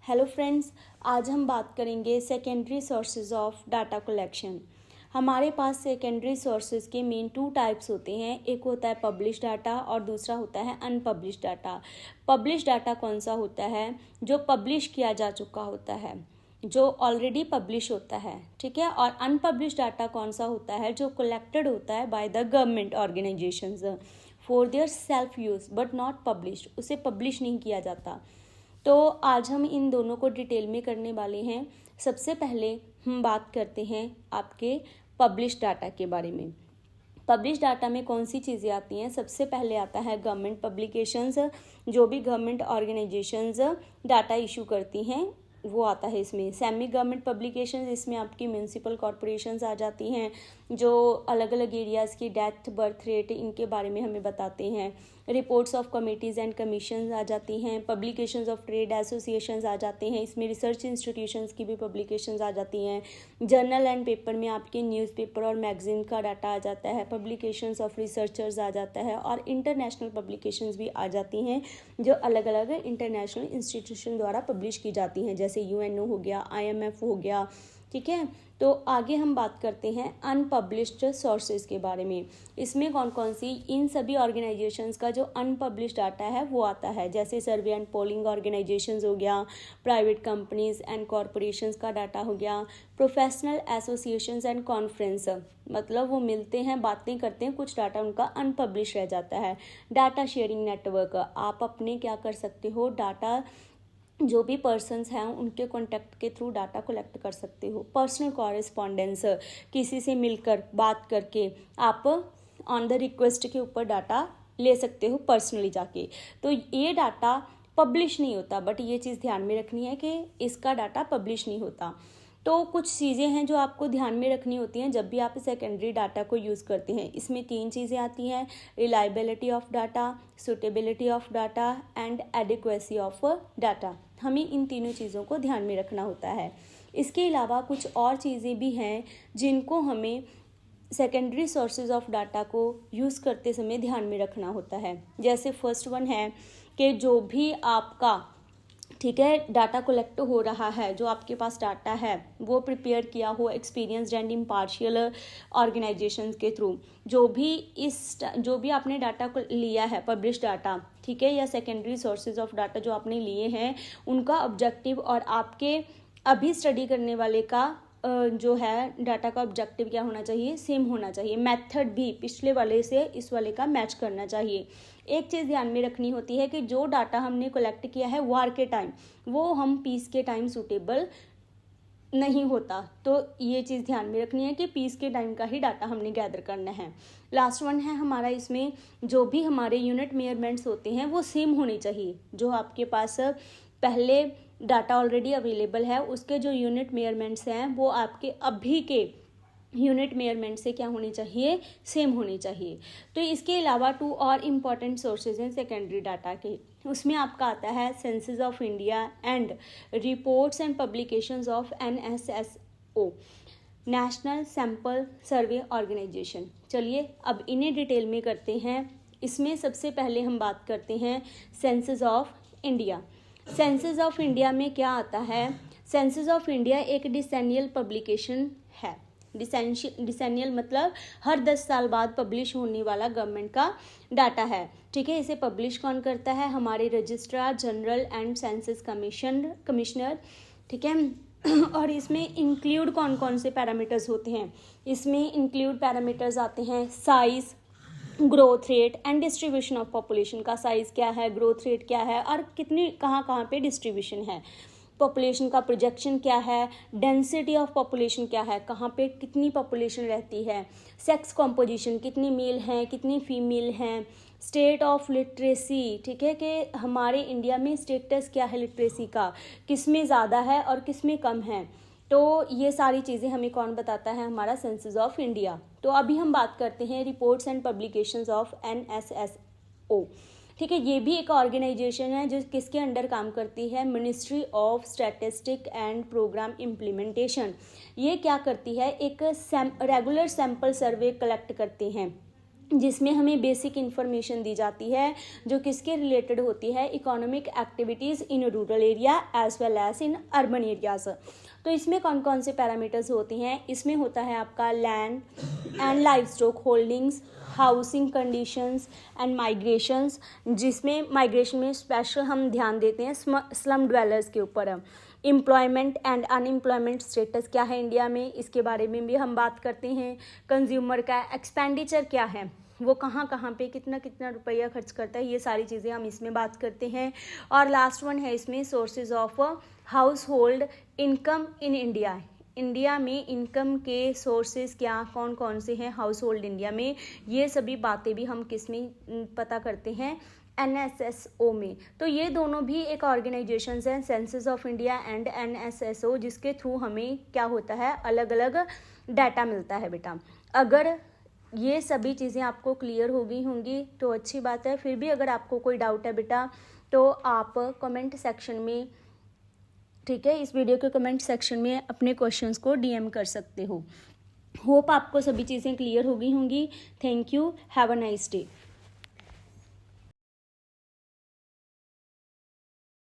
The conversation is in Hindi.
हेलो फ्रेंड्स, आज हम बात करेंगे secondary sources of data collection. हमारे पास सेकेंडरी सोर्सेज के मेन टू टाइप्स होते हैं। एक होता है पब्लिश डाटा और दूसरा होता है अनपब्लिश डाटा। पब्लिश डाटा कौन सा होता है? जो पब्लिश किया जा चुका होता है, जो ऑलरेडी पब्लिश होता है, ठीक है। और अनपब्लिश डाटा कौन सा होता है? जो कलेक्टेड होता है by the government organisations for their self use but not publish, उसे पब्लिश नहीं किया जाता। तो आज हम इन दोनों को डिटेल में करने वाले हैं। सबसे पहले हम बात करते हैं आपके पब्लिश डाटा के बारे में। पब्लिश डाटा में कौन सी चीज़ें आती हैं? सबसे पहले आता है गवर्नमेंट पब्लिकेशंस, जो भी गवर्नमेंट ऑर्गेनाइजेशंस डाटा इशू करती हैं वो आता है इसमें। सेमी गवर्नमेंट पब्लिकेशंस, इसमें आपकी म्यूनसिपल कॉरपोरेशंस आ जाती हैं, जो अलग अलग एरियाज़ की डेथ, बर्थ रेट, इनके बारे में हमें बताते हैं। Reports of committees and commissions आ जाती हैं। पब्लिकेशंस ऑफ ट्रेड एसोसिएशंस आ जाते हैं। इसमें रिसर्च इंस्टीट्यूशंस की भी पब्लिकेशंस आ जाती हैं। जर्नल एंड पेपर में आपके न्यूज़पेपर और मैगजीन का डाटा आ जाता है। पब्लिकेशंस ऑफ रिसर्चर्स आ जाता है और इंटरनेशनल पब्लिकेशंस भी आ जाती हैं, जो अलग अलग इंटरनेशनल इंस्टीट्यूशन द्वारा पब्लिश की जाती हैं, जैसे यूएनओ हो गया, आईएमएफ हो गया, ठीक है। तो आगे हम बात करते हैं अनपब्लिश्ड सोर्सेज के बारे में। इसमें कौन कौन सी, इन सभी ऑर्गेनाइजेशंस का जो अनपब्लिश्ड डाटा है वो आता है, जैसे सर्वे एंड पोलिंग ऑर्गेनाइजेशंस हो गया, प्राइवेट कंपनीज एंड कॉरपोरेशंस का डाटा हो गया, प्रोफेशनल एसोसिएशंस एंड कॉन्फ्रेंस, मतलब वो मिलते हैं, बातें करते हैं, कुछ डाटा उनका अनपब्लिश रह जाता है। डाटा शेयरिंग नेटवर्क, आप अपने क्या कर सकते हो, डाटा जो भी पर्सन्स हैं उनके कॉन्टैक्ट के थ्रू डाटा कलेक्ट कर सकते हो। पर्सनल कॉरेस्पॉन्डेंस, किसी से मिलकर बात करके आप ऑन द रिक्वेस्ट के ऊपर डाटा ले सकते हो पर्सनली जाके। तो ये डाटा पब्लिश नहीं होता, बट ये चीज़ ध्यान में रखनी है कि इसका डाटा पब्लिश नहीं होता। तो कुछ चीज़ें हैं जो आपको ध्यान में रखनी होती हैं जब भी आप सेकेंडरी डाटा को यूज़ करते हैं। इसमें 3 चीज़ें आती हैं: reliability of data, suitability of data and adequacy of data. हमें इन तीनों चीज़ों को ध्यान में रखना होता है। इसके अलावा कुछ और चीज़ें भी हैं जिनको हमें सेकेंडरी सोर्सेज ऑफ डाटा को यूज़ करते समय ध्यान में रखना होता है। जैसे फर्स्ट वन है कि जो भी आपका, ठीक है, डाटा कलेक्ट हो रहा है, जो आपके पास डाटा है वो प्रिपेयर किया हो एक्सपीरियंस्ड एंड इम्पार्शियल ऑर्गेनाइजेशंस के थ्रू। जो भी आपने डाटा को लिया है, पब्लिश डाटा, ठीक है, या सेकेंडरी सोर्सेज ऑफ डाटा जो आपने लिए हैं, उनका ऑब्जेक्टिव और आपके अभी स्टडी करने वाले का जो है डाटा का ऑब्जेक्टिव क्या होना चाहिए, सेम होना चाहिए। मेथड भी पिछले वाले से इस वाले का मैच करना चाहिए। एक चीज़ ध्यान में रखनी होती है कि जो डाटा हमने कलेक्ट किया है वार के टाइम, वो हम पीस के टाइम सूटेबल नहीं होता। तो ये चीज़ ध्यान में रखनी है कि पीस के टाइम का ही डाटा हमने गैदर करना है। लास्ट वन है हमारा, इसमें जो भी हमारे यूनिट मेजरमेंट्स होते हैं वो सेम होने चाहिए। जो आपके पास पहले डाटा ऑलरेडी अवेलेबल है, उसके जो यूनिट मेजरमेंट्स हैं वो आपके अभी के यूनिट मेजरमेंट से क्या होनी चाहिए, सेम होनी चाहिए। तो इसके अलावा 2 और इम्पॉर्टेंट सोर्सेज हैं सेकेंडरी डाटा के। उसमें आपका आता है census of India and reports and publications of NSSO, national sample survey organisation. चलिए अब इन्हें डिटेल में करते हैं। इसमें सबसे पहले हम बात करते हैं census of India. Census of India में क्या आता है? सेंसस ऑफ इंडिया एक डिसेनियल पब्लिकेशन है। डिसेनियल मतलब हर 10 साल बाद पब्लिश होने वाला गवर्नमेंट का डाटा है, ठीक है। इसे पब्लिश कौन करता है? हमारे registrar general and census commissioner, ठीक है। और इसमें इंक्लूड कौन कौन से पैरामीटर्स होते हैं? इसमें इंक्लूड पैरामीटर्स आते हैं size, growth rate and distribution of population. का साइज़ क्या है, ग्रोथ रेट क्या है और कितनी कहाँ पे डिस्ट्रीब्यूशन है। पॉपुलेशन का प्रोजेक्शन क्या है, डेंसिटी ऑफ पॉपुलेशन क्या है, कहाँ पे कितनी पॉपुलेशन रहती है, सेक्स कॉम्पोजिशन, कितनी मेल हैं कितनी फीमेल हैं, स्टेट ऑफ लिटरेसी, ठीक है, कि हमारे इंडिया में स्टेटस क्या है लिटरेसी का, किस में ज़्यादा है और किस में कम है। तो ये सारी चीज़ें हमें कौन बताता है? हमारा सेंसस ऑफ इंडिया। तो अभी हम बात करते हैं reports and publications of NSSO, ठीक है। ये भी एक ऑर्गेनाइजेशन है जो किसके अंडर काम करती है? Ministry of statistic and programme implementation. ये क्या करती है? एक रेगुलर सैंपल सर्वे कलेक्ट करते हैं, जिसमें हमें बेसिक इन्फॉर्मेशन दी जाती है जो किसके रिलेटेड होती है, economic activities in rural area as well as in urban areas. तो इसमें कौन कौन से पैरामीटर्स होते हैं, इसमें होता है आपका land and live stock holdings, housing conditions and migrations, जिसमें माइग्रेशन में स्पेशल हम ध्यान देते हैं स्लम ड्वेलर्स के ऊपर। एम्प्लॉयमेंट एंड अनएम्प्लॉयमेंट स्टेटस क्या है इंडिया में, इसके बारे में भी हम बात करते हैं। कंज्यूमर का एक्सपेंडिचर क्या है, वो कहाँ कहाँ पे कितना कितना रुपया खर्च करता है, ये सारी चीज़ें हम इसमें बात करते हैं। और लास्ट वन है इसमें sources of house hold income in India. India में इनकम के सोर्सेज क्या कौन कौन से हैं हाउस होल्ड इंडिया में, ये सभी बातें भी हम किस में पता करते हैं, NSSO में। तो ये दोनों भी एक ऑर्गेनाइजेशंस हैं, census of India and NSSO, जिसके थ्रू हमें क्या होता है अलग अलग डाटा मिलता है बेटा। अगर ये सभी चीज़ें आपको क्लियर हो गई होंगी तो अच्छी बात है, फिर भी अगर आपको कोई डाउट है बेटा तो आप कमेंट सेक्शन में, ठीक है, इस वीडियो के कमेंट सेक्शन में अपने क्वेश्चंस को DM कर सकते हो। होप आपको सभी चीज़ें क्लियर हो गई होंगी। Thank you, have a nice day.